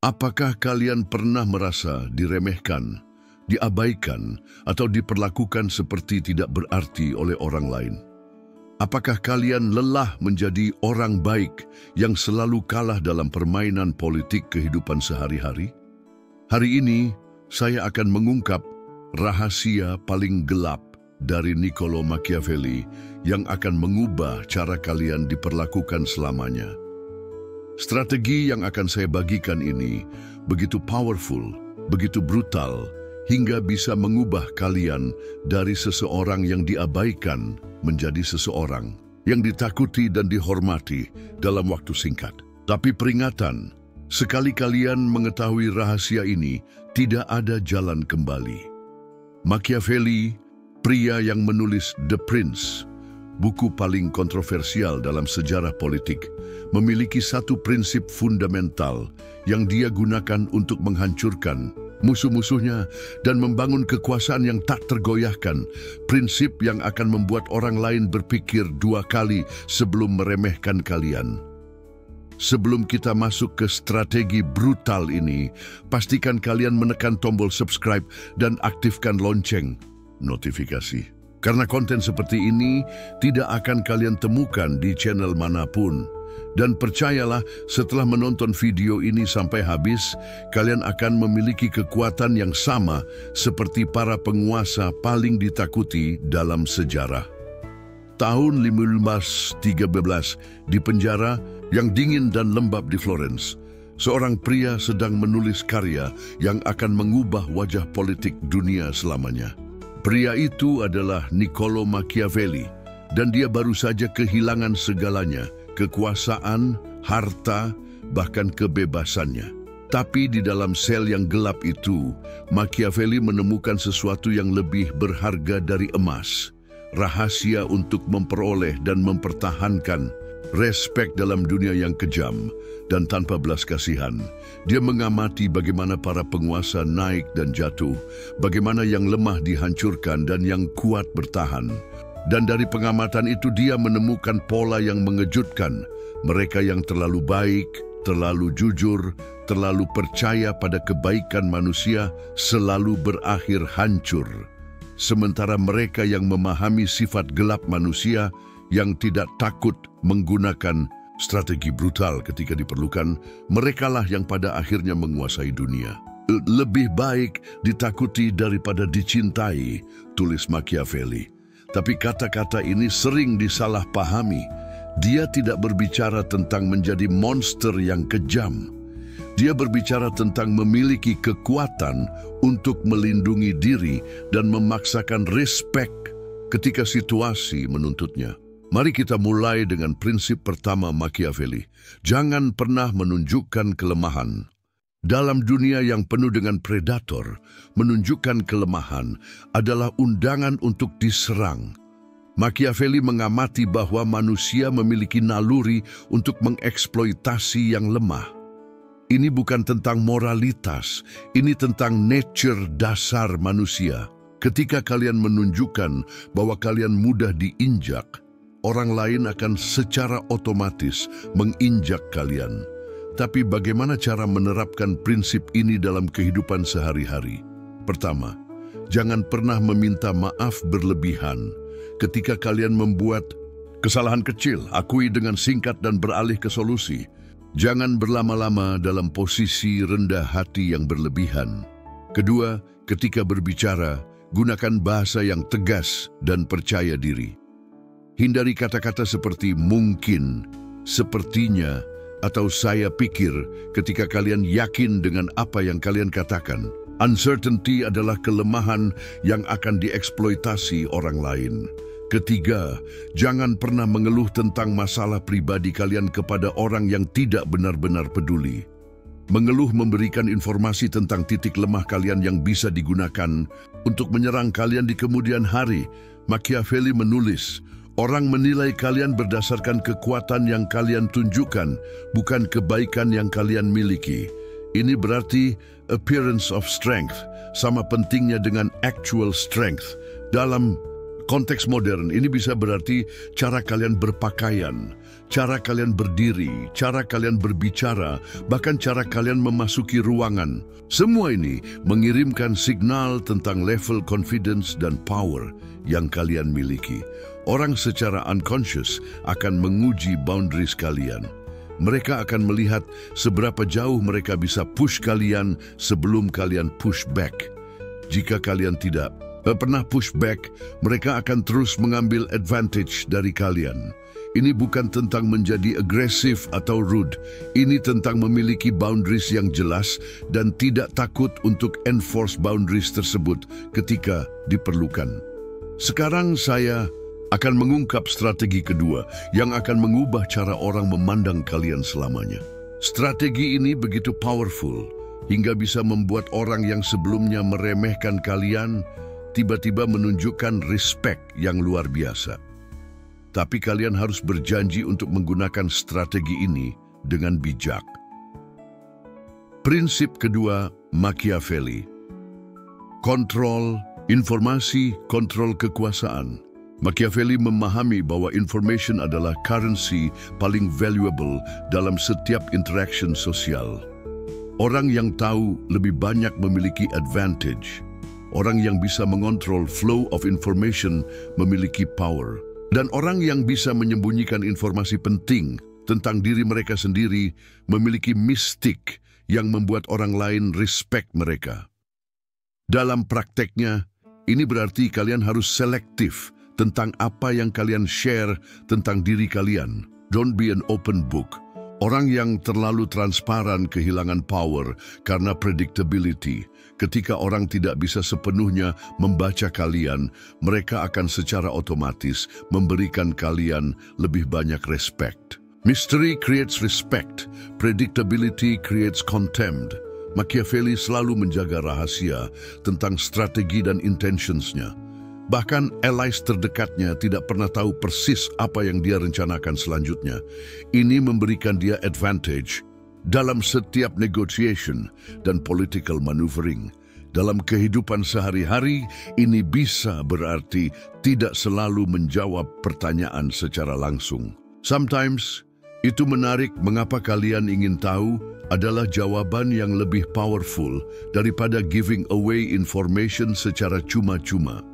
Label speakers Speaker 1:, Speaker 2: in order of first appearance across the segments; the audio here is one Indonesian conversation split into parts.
Speaker 1: Apakah kalian pernah merasa diremehkan, diabaikan, atau diperlakukan seperti tidak berarti oleh orang lain? Apakah kalian lelah menjadi orang baik yang selalu kalah dalam permainan politik kehidupan sehari-hari? Hari ini, saya akan mengungkap rahasia paling gelap dari Niccolo Machiavelli yang akan mengubah cara kalian diperlakukan selamanya. Strategi yang akan saya bagikan ini begitu powerful, begitu brutal, hingga bisa mengubah kalian dari seseorang yang diabaikan menjadi seseorang yang ditakuti dan dihormati dalam waktu singkat. Tapi peringatan, sekali kalian mengetahui rahasia ini, tidak ada jalan kembali. Machiavelli, pria yang menulis The Prince, buku paling kontroversial dalam sejarah politik, memiliki satu prinsip fundamental yang dia gunakan untuk menghancurkan musuh-musuhnya dan membangun kekuasaan yang tak tergoyahkan, prinsip yang akan membuat orang lain berpikir dua kali sebelum meremehkan kalian. Sebelum kita masuk ke strategi brutal ini, pastikan kalian menekan tombol subscribe dan aktifkan lonceng notifikasi. Karena konten seperti ini tidak akan kalian temukan di channel manapun. Dan percayalah, setelah menonton video ini sampai habis, kalian akan memiliki kekuatan yang sama seperti para penguasa paling ditakuti dalam sejarah. Tahun 1513, di penjara yang dingin dan lembab di Florence, seorang pria sedang menulis karya yang akan mengubah wajah politik dunia selamanya. Pria itu adalah Niccolo Machiavelli, dan dia baru saja kehilangan segalanya, kekuasaan, harta, bahkan kebebasannya. Tapi di dalam sel yang gelap itu, Machiavelli menemukan sesuatu yang lebih berharga dari emas, rahasia untuk memperoleh dan mempertahankan respek dalam dunia yang kejam dan tanpa belas kasihan. Dia mengamati bagaimana para penguasa naik dan jatuh, bagaimana yang lemah dihancurkan dan yang kuat bertahan. Dan dari pengamatan itu dia menemukan pola yang mengejutkan. Mereka yang terlalu baik, terlalu jujur, terlalu percaya pada kebaikan manusia selalu berakhir hancur. Sementara mereka yang memahami sifat gelap manusia, yang tidak takut menggunakan strategi brutal ketika diperlukan, merekalah yang pada akhirnya menguasai dunia. Lebih baik ditakuti daripada dicintai, tulis Machiavelli. Tapi kata-kata ini sering disalahpahami. Dia tidak berbicara tentang menjadi monster yang kejam. Dia berbicara tentang memiliki kekuatan untuk melindungi diri dan memaksakan respek ketika situasi menuntutnya. Mari kita mulai dengan prinsip pertama Machiavelli. Jangan pernah menunjukkan kelemahan. Dalam dunia yang penuh dengan predator, menunjukkan kelemahan adalah undangan untuk diserang. Machiavelli mengamati bahwa manusia memiliki naluri untuk mengeksploitasi yang lemah. Ini bukan tentang moralitas, ini tentang nature dasar manusia. Ketika kalian menunjukkan bahwa kalian mudah diinjak, orang lain akan secara otomatis menginjak kalian. Tapi bagaimana cara menerapkan prinsip ini dalam kehidupan sehari-hari? Pertama, jangan pernah meminta maaf berlebihan. Ketika kalian membuat kesalahan kecil, akui dengan singkat dan beralih ke solusi. Jangan berlama-lama dalam posisi rendah hati yang berlebihan. Kedua, ketika berbicara, gunakan bahasa yang tegas dan percaya diri. Hindari kata-kata seperti mungkin, sepertinya, atau saya pikir ketika kalian yakin dengan apa yang kalian katakan. Uncertainty adalah kelemahan yang akan dieksploitasi orang lain. Ketiga, jangan pernah mengeluh tentang masalah pribadi kalian kepada orang yang tidak benar-benar peduli. Mengeluh memberikan informasi tentang titik lemah kalian yang bisa digunakan untuk menyerang kalian di kemudian hari. Machiavelli menulis, orang menilai kalian berdasarkan kekuatan yang kalian tunjukkan, bukan kebaikan yang kalian miliki. Ini berarti appearance of strength, sama pentingnya dengan actual strength. Dalam konteks modern, ini bisa berarti cara kalian berpakaian, cara kalian berdiri, cara kalian berbicara, bahkan cara kalian memasuki ruangan. Semua ini mengirimkan signal tentang level confidence dan power yang kalian miliki. Orang secara unconscious akan menguji boundaries kalian. Mereka akan melihat seberapa jauh mereka bisa push kalian sebelum kalian push back. Jika kalian tidak pernah push back, mereka akan terus mengambil advantage dari kalian. Ini bukan tentang menjadi agresif atau rude. Ini tentang memiliki boundaries yang jelas dan tidak takut untuk enforce boundaries tersebut ketika diperlukan. Sekarang saya akan mengungkap strategi kedua yang akan mengubah cara orang memandang kalian selamanya. Strategi ini begitu powerful hingga bisa membuat orang yang sebelumnya meremehkan kalian tiba-tiba menunjukkan respect yang luar biasa. Tapi kalian harus berjanji untuk menggunakan strategi ini dengan bijak. Prinsip kedua, Machiavelli. Kontrol informasi, kontrol kekuasaan. Machiavelli memahami bahwa information adalah currency paling valuable dalam setiap interaction sosial. Orang yang tahu lebih banyak memiliki advantage. Orang yang bisa mengontrol flow of information memiliki power. Dan orang yang bisa menyembunyikan informasi penting tentang diri mereka sendiri memiliki mistik yang membuat orang lain respect mereka. Dalam prakteknya, ini berarti kalian harus selektif tentang apa yang kalian share tentang diri kalian. Don't be an open book. Orang yang terlalu transparan kehilangan power karena predictability. Ketika orang tidak bisa sepenuhnya membaca kalian, mereka akan secara otomatis memberikan kalian lebih banyak respect. Mystery creates respect. Predictability creates contempt. Machiavelli selalu menjaga rahasia tentang strategi dan intentionsnya. Bahkan allies terdekatnya tidak pernah tahu persis apa yang dia rencanakan selanjutnya. Ini memberikan dia advantage dalam setiap negotiation dan political maneuvering. Dalam kehidupan sehari-hari, ini bisa berarti tidak selalu menjawab pertanyaan secara langsung. Sometimes, itu menarik mengapa kalian ingin tahu adalah jawaban yang lebih powerful daripada giving away information secara cuma-cuma.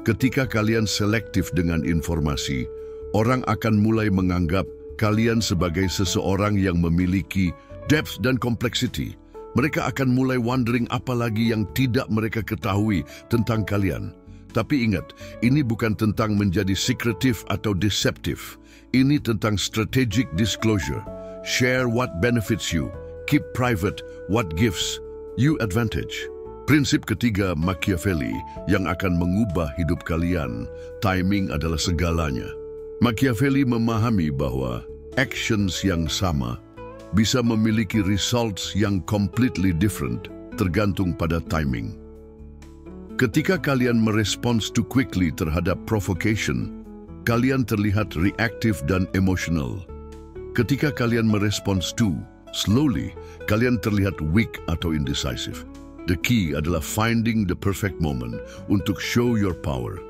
Speaker 1: Ketika kalian selektif dengan informasi, orang akan mulai menganggap kalian sebagai seseorang yang memiliki depth dan complexity. Mereka akan mulai wondering apa lagi yang tidak mereka ketahui tentang kalian. Tapi ingat, ini bukan tentang menjadi secretive atau deceptive. Ini tentang strategic disclosure. Share what benefits you. Keep private what gives you advantage. Prinsip ketiga Machiavelli yang akan mengubah hidup kalian, timing adalah segalanya. Machiavelli memahami bahwa actions yang sama bisa memiliki results yang completely different tergantung pada timing. Ketika kalian merespons too quickly terhadap provocation, kalian terlihat reaktif dan emotional. Ketika kalian merespons too slowly, kalian terlihat weak atau indecisive. The key adalah finding the perfect moment untuk show your power.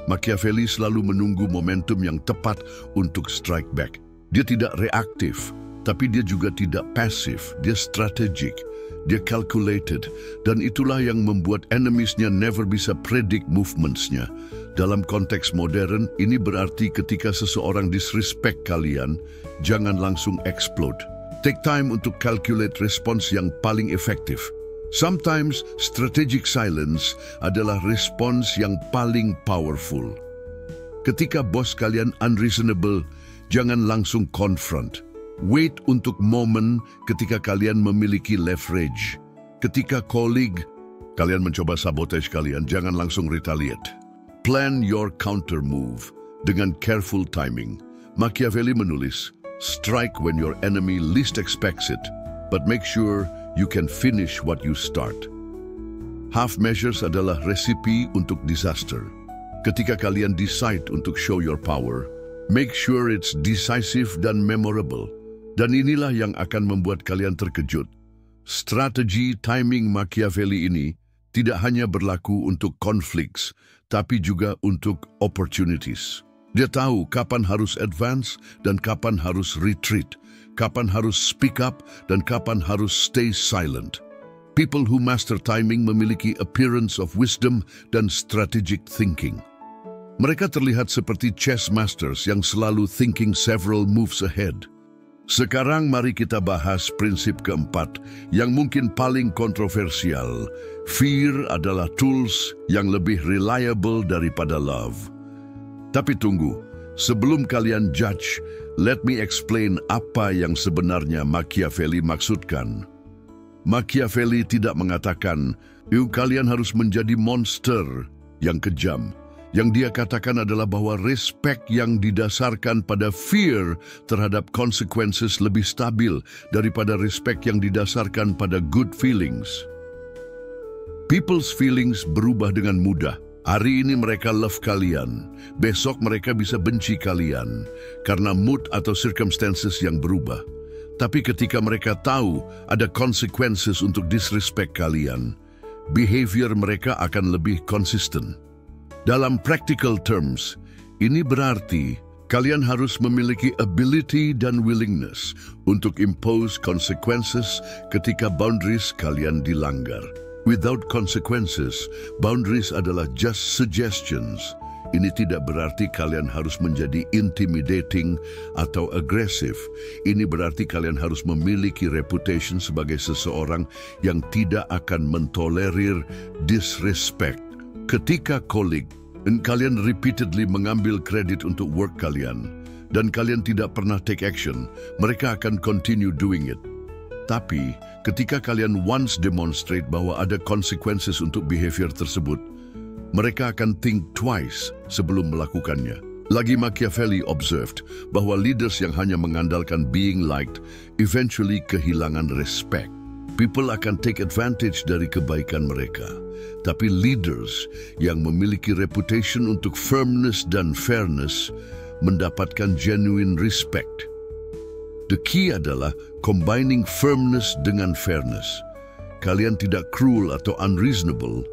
Speaker 1: Machiavelli selalu menunggu momentum yang tepat untuk strike back. Dia tidak reaktif, tapi dia juga tidak pasif. Dia strategic, dia calculated, dan itulah yang membuat enemies-nya never bisa predict movements-nya. Dalam konteks modern, ini berarti ketika seseorang disrespect kalian, jangan langsung explode. Take time untuk calculate respons yang paling efektif. Sometimes, strategic silence adalah respons yang paling powerful. Ketika bos kalian unreasonable, jangan langsung confront. Wait untuk momen ketika kalian memiliki leverage. Ketika colleague, kalian mencoba sabotage kalian, jangan langsung retaliate. Plan your counter move dengan careful timing. Machiavelli menulis, strike when your enemy least expects it, but make sure you can finish what you start. Half measures adalah resipi untuk disaster. Ketika kalian decide untuk show your power, make sure it's decisive dan memorable. Dan inilah yang akan membuat kalian terkejut. Strategi timing Machiavelli ini tidak hanya berlaku untuk konflik, tapi juga untuk opportunities. Dia tahu kapan harus advance dan kapan harus retreat, kapan harus speak up dan kapan harus stay silent. People who master timing memiliki appearance of wisdom dan strategic thinking. Mereka terlihat seperti chess masters yang selalu thinking several moves ahead. Sekarang mari kita bahas prinsip keempat yang mungkin paling kontroversial. Fear adalah tools yang lebih reliable daripada love. Tapi tunggu, sebelum kalian judge, let me explain apa yang sebenarnya Machiavelli maksudkan. Machiavelli tidak mengatakan, kalian harus menjadi monster yang kejam. Yang dia katakan adalah bahwa respect yang didasarkan pada fear terhadap consequences lebih stabil daripada respect yang didasarkan pada good feelings. People's feelings berubah dengan mudah. Hari ini mereka love kalian, besok mereka bisa benci kalian karena mood atau circumstances yang berubah. Tapi ketika mereka tahu ada consequences untuk disrespect kalian, behavior mereka akan lebih konsisten. Dalam practical terms, ini berarti kalian harus memiliki ability dan willingness untuk impose consequences ketika boundaries kalian dilanggar. Without consequences, boundaries adalah just suggestions. Ini tidak berarti kalian harus menjadi intimidating atau agresif. Ini berarti kalian harus memiliki reputation sebagai seseorang yang tidak akan mentolerir disrespect. Ketika colleague kalian repeatedly mengambil kredit untuk work kalian dan kalian tidak pernah take action, mereka akan continue doing it. Tapi ketika kalian once demonstrate bahwa ada consequences untuk behavior tersebut, mereka akan think twice sebelum melakukannya. Lagi Machiavelli observed bahwa leaders yang hanya mengandalkan being liked eventually kehilangan respect. People akan take advantage dari kebaikan mereka. Tapi leaders yang memiliki reputation untuk firmness dan fairness mendapatkan genuine respect. The key adalah combining firmness dengan fairness. Kalian tidak cruel atau unreasonable,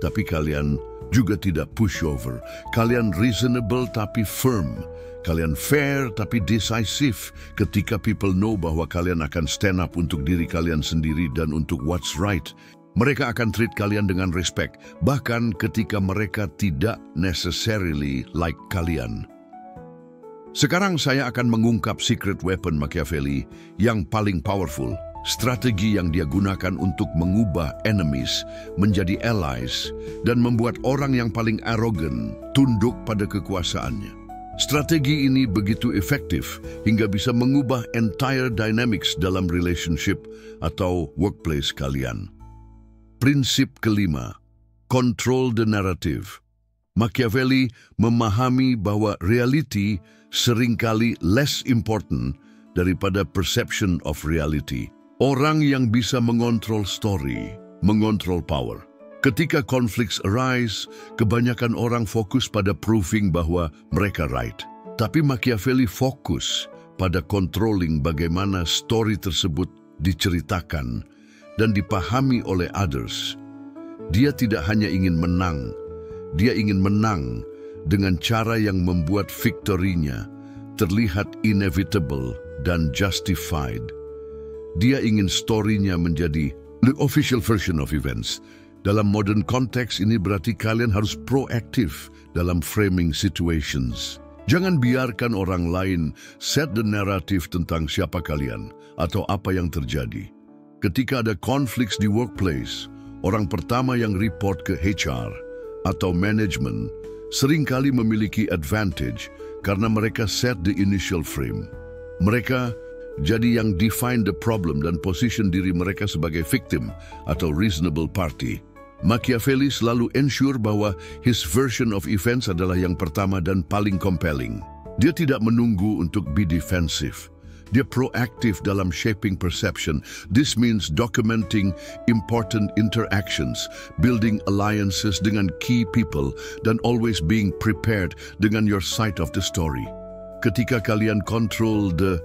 Speaker 1: tapi kalian juga tidak pushover. Kalian reasonable tapi firm. Kalian fair tapi decisive ketika people know bahwa kalian akan stand up untuk diri kalian sendiri dan untuk what's right. Mereka akan treat kalian dengan respect, bahkan ketika mereka tidak necessarily like kalian. Sekarang saya akan mengungkap secret weapon Machiavelli yang paling powerful, strategi yang dia gunakan untuk mengubah enemies menjadi allies dan membuat orang yang paling arrogant tunduk pada kekuasaannya. Strategi ini begitu efektif hingga bisa mengubah entire dynamics dalam relationship atau workplace kalian. Prinsip kelima, control the narrative. Machiavelli memahami bahwa reality seringkali less important daripada perception of reality. Orang yang bisa mengontrol story, mengontrol power. Ketika conflicts arise, kebanyakan orang fokus pada proving bahwa mereka right. Tapi Machiavelli fokus pada controlling bagaimana story tersebut diceritakan dan dipahami oleh others. Dia tidak hanya ingin menang, dia ingin menang dengan cara yang membuat victory-nya terlihat inevitable dan justified. Dia ingin story-nya menjadi the official version of events. Dalam modern konteks ini berarti kalian harus proaktif dalam framing situations. Jangan biarkan orang lain set the narrative tentang siapa kalian atau apa yang terjadi. Ketika ada konflik di workplace, orang pertama yang report ke HR atau management seringkali memiliki advantage karena mereka set the initial frame. Mereka jadi yang define the problem dan position diri mereka sebagai victim atau reasonable party. Machiavelli selalu ensure bahwa his version of events adalah yang pertama dan paling compelling. Dia tidak menunggu untuk be defensive. Dia proaktif dalam shaping perception. This means documenting important interactions, building alliances dengan key people, dan always being prepared dengan your side of the story. Ketika kalian control the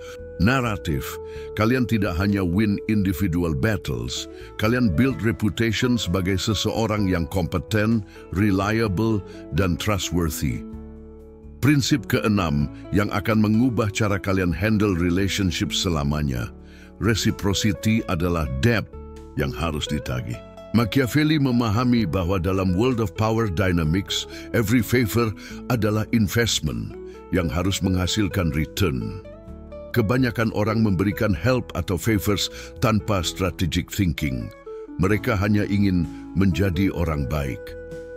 Speaker 1: Naratif, kalian tidak hanya win individual battles, kalian build reputation sebagai seseorang yang kompeten, reliable, dan trustworthy. Prinsip keenam yang akan mengubah cara kalian handle relationship selamanya. Reciprocity adalah debt yang harus ditagih. Machiavelli memahami bahwa dalam world of power dynamics, every favor adalah investment yang harus menghasilkan return. Kebanyakan orang memberikan help atau favors tanpa strategic thinking. Mereka hanya ingin menjadi orang baik.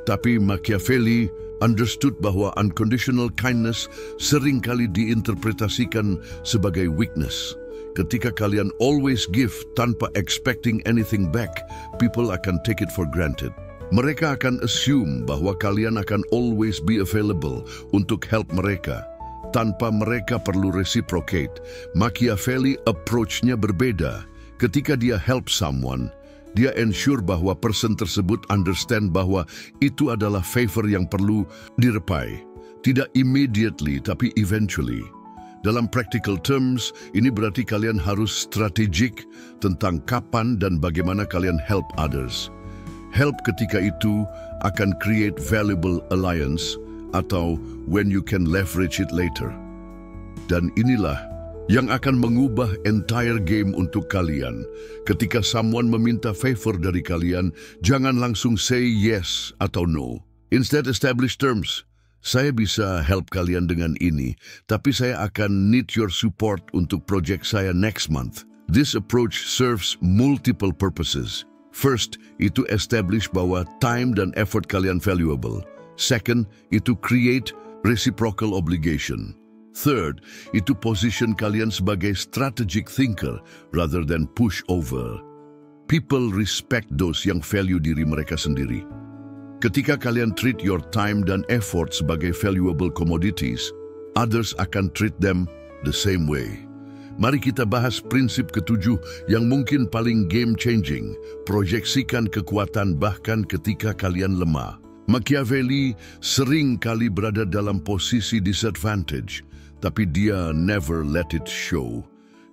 Speaker 1: Tapi Machiavelli understood bahwa unconditional kindness seringkali diinterpretasikan sebagai weakness. Ketika kalian always give tanpa expecting anything back, people akan take it for granted. Mereka akan assume bahwa kalian akan always be available untuk help mereka, tanpa mereka perlu reciprocate. Machiavelli approach-nya berbeda. Ketika dia help someone, dia ensure bahwa person tersebut understand bahwa itu adalah favor yang perlu direpai. Tidak immediately, tapi eventually. Dalam practical terms, ini berarti kalian harus strategic tentang kapan dan bagaimana kalian help others. Help ketika itu akan create valuable alliance atau when you can leverage it later. Dan inilah yang akan mengubah entire game untuk kalian. Ketika someone meminta favor dari kalian, jangan langsung say yes atau no. Instead, establish terms. Saya bisa help kalian dengan ini, tapi saya akan need your support untuk project saya next month. This approach serves multiple purposes. First, itu establish bahwa time dan effort kalian valuable. Second, itu create reciprocal obligation. Third, itu position kalian sebagai strategic thinker rather than pushover. People respect those yang value diri mereka sendiri. Ketika kalian treat your time dan effort sebagai valuable commodities, others akan treat them the same way. Mari kita bahas prinsip ketujuh yang mungkin paling game-changing. Proyeksikan kekuatan bahkan ketika kalian lemah. Machiavelli sering kali berada dalam posisi disadvantage, tapi dia never let it show.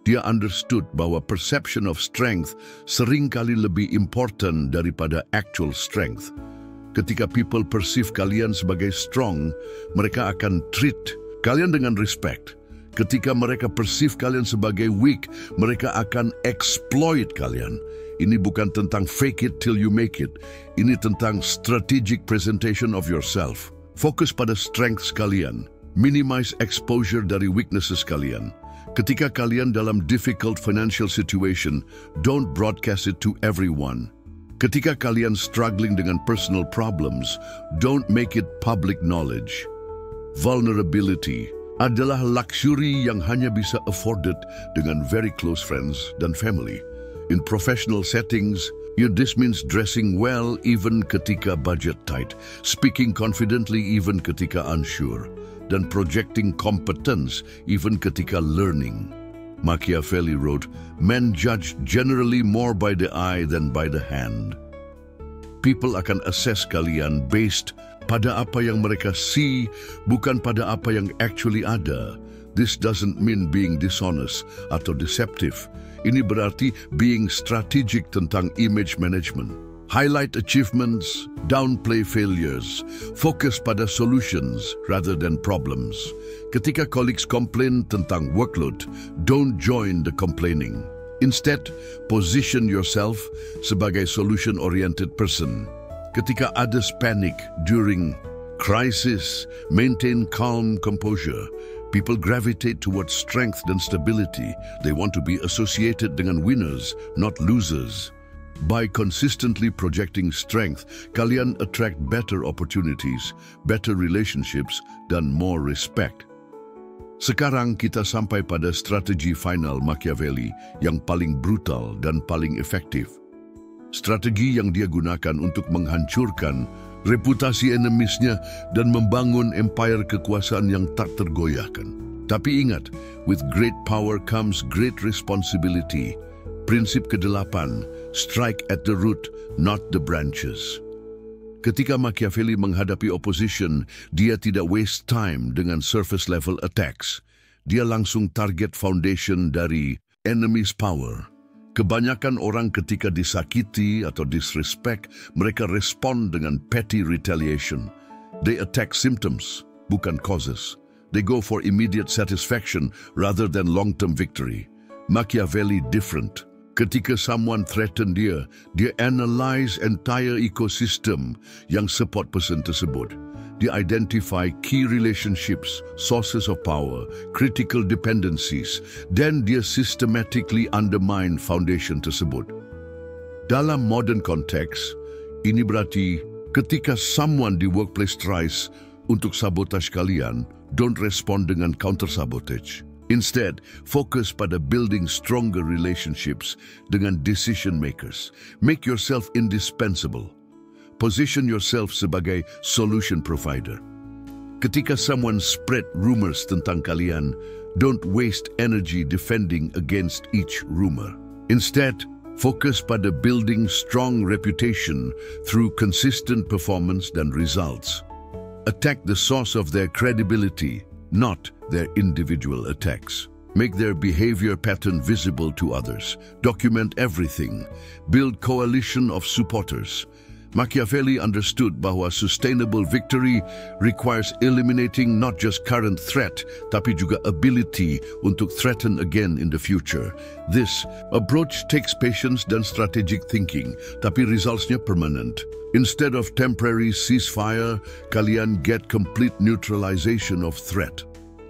Speaker 1: Dia understood bahwa perception of strength sering kali lebih important daripada actual strength. Ketika people perceive kalian sebagai strong, mereka akan treat kalian dengan respect. Ketika mereka perceive kalian sebagai weak, mereka akan exploit kalian. Ini bukan tentang fake it till you make it. Ini tentang strategic presentation of yourself. Fokus pada strengths kalian. Minimize exposure dari weaknesses kalian. Ketika kalian dalam difficult financial situation, don't broadcast it to everyone. Ketika kalian struggling dengan personal problems, don't make it public knowledge. Vulnerability adalah luxury yang hanya bisa afforded dengan very close friends dan family. In professional settings, this means dressing well even ketika budget tight, speaking confidently even ketika unsure, dan projecting competence even ketika learning. Machiavelli wrote, "Men judge generally more by the eye than by the hand." People akan assess kalian based pada apa yang mereka see, bukan pada apa yang actually ada. This doesn't mean being dishonest atau deceptive. Ini berarti being strategic tentang image management. Highlight achievements, downplay failures, focus pada solutions rather than problems. Ketika colleagues complain tentang workload, don't join the complaining. Instead, position yourself sebagai solution-oriented person. Ketika others panic during crisis, maintain calm composure. People gravitate towards strength dan stability. They want to be associated dengan winners, not losers. By consistently projecting strength, kalian attract better opportunities, better relationships, dan more respect. Sekarang kita sampai pada strategi final Machiavelli yang paling brutal dan paling efektif. Strategi yang dia gunakan untuk menghancurkan reputasi enemisnya dan membangun empire kekuasaan yang tak tergoyahkan. Tapi ingat, with great power comes great responsibility. Prinsip ke-8, strike at the root, not the branches. Ketika Machiavelli menghadapi opposition, dia tidak waste time dengan surface level attacks. dia langsung target foundation dari enemy's power. Kebanyakan orang ketika disakiti atau disrespect, mereka respond dengan petty retaliation. They attack symptoms, bukan causes. They go for immediate satisfaction rather than long-term victory. Machiavelli different. Ketika someone threaten dia analyze entire ecosystem yang support person tersebut. Dia identify key relationships, sources of power, critical dependencies, then dia systematically undermine foundation tersebut. Dalam modern context, ini berarti ketika someone di workplace tries untuk sabotage kalian, don't respond dengan counter-sabotage. Instead, fokus pada building stronger relationships dengan decision makers. Make yourself indispensable. Position yourself sebagai solution provider. Ketika someone spread rumors tentang kalian, don't waste energy defending against each rumor. Instead, fokus pada building strong reputation through consistent performance dan results. Attack the source of their credibility, not their individual attacks. Make their behavior pattern visible to others. Document everything. Build coalition of supporters. Machiavelli understood bahwa sustainable victory requires eliminating not just current threat, tapi juga ability untuk threaten again in the future. This approach takes patience dan strategic thinking, tapi resultsnya permanent. Instead of temporary ceasefire, kalian get complete neutralization of threat.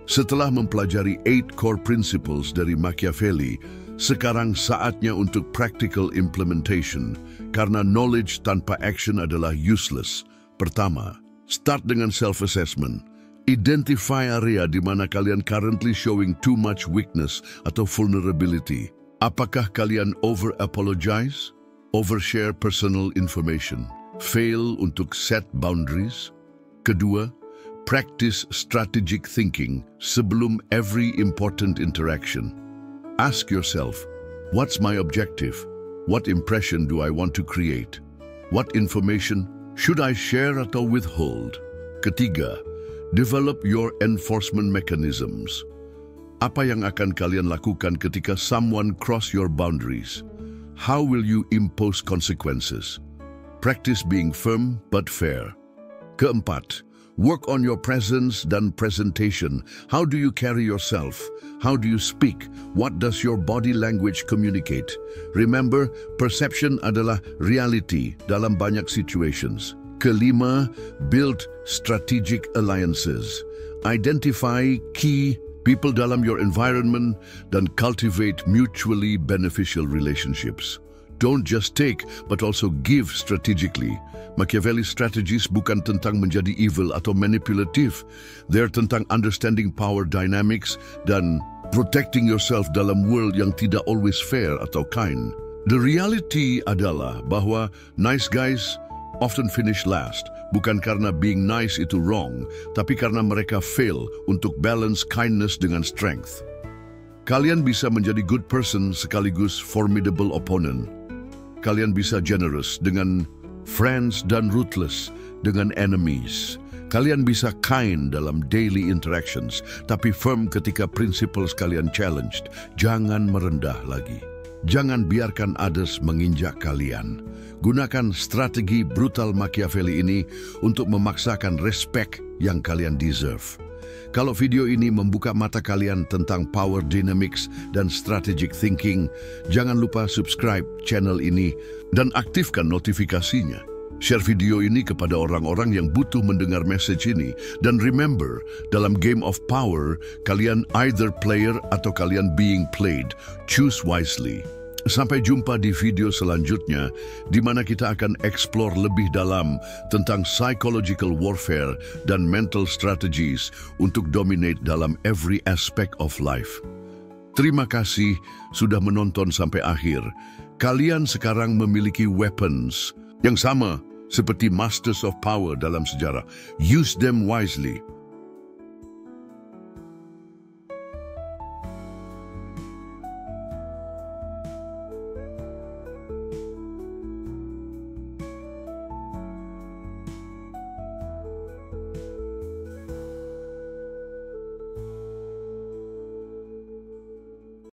Speaker 1: Setelah mempelajari 8 core principles dari Machiavelli, sekarang saatnya untuk practical implementation, karena knowledge tanpa action adalah useless. Pertama, start dengan self-assessment. Identify area di mana kalian currently showing too much weakness atau vulnerability. Apakah kalian over-apologize, overshare personal information, fail untuk set boundaries? Kedua, practice strategic thinking sebelum every important interaction. Ask yourself, what's my objective? What impression do I want to create? What information should I share atau withhold? Ketiga, develop your enforcement mechanisms. Apa yang akan kalian lakukan ketika someone cross your boundaries? How will you impose consequences? Practice being firm but fair. Keempat, work on your presence dan presentation. How do you carry yourself? How do you speak? What does your body language communicate? Remember, perception adalah reality dalam banyak situations. Kelima, build strategic alliances. Identify key people dalam your environment dan cultivate mutually beneficial relationships. Don't just take, but also give strategically. Machiavelli's strategies bukan tentang menjadi evil atau manipulatif. They're tentang understanding power dynamics dan protecting yourself dalam world yang tidak always fair atau kind. The reality adalah bahwa nice guys often finish last, bukan karena being nice itu wrong, tapi karena mereka fail untuk balance kindness dengan strength. Kalian bisa menjadi good person sekaligus formidable opponent. Kalian bisa generous dengan friends dan ruthless dengan enemies. Kalian bisa kind dalam daily interactions, tapi firm ketika principles kalian challenged. Jangan merendah lagi. Jangan biarkan others menginjak kalian. Gunakan strategi brutal Machiavelli ini untuk memaksakan respect yang kalian deserve. Kalau video ini membuka mata kalian tentang power dynamics dan strategic thinking, jangan lupa subscribe channel ini dan aktifkan notifikasinya. Share video ini kepada orang-orang yang butuh mendengar message ini. Dan remember, dalam game of power, kalian either player atau kalian being played. Choose wisely. Sampai jumpa di video selanjutnya, di mana kita akan explore lebih dalam tentang psychological warfare dan mental strategies untuk dominate dalam every aspect of life. Terima kasih sudah menonton sampai akhir. Kalian sekarang memiliki weapons yang sama seperti Masters of Power dalam sejarah. Use them wisely.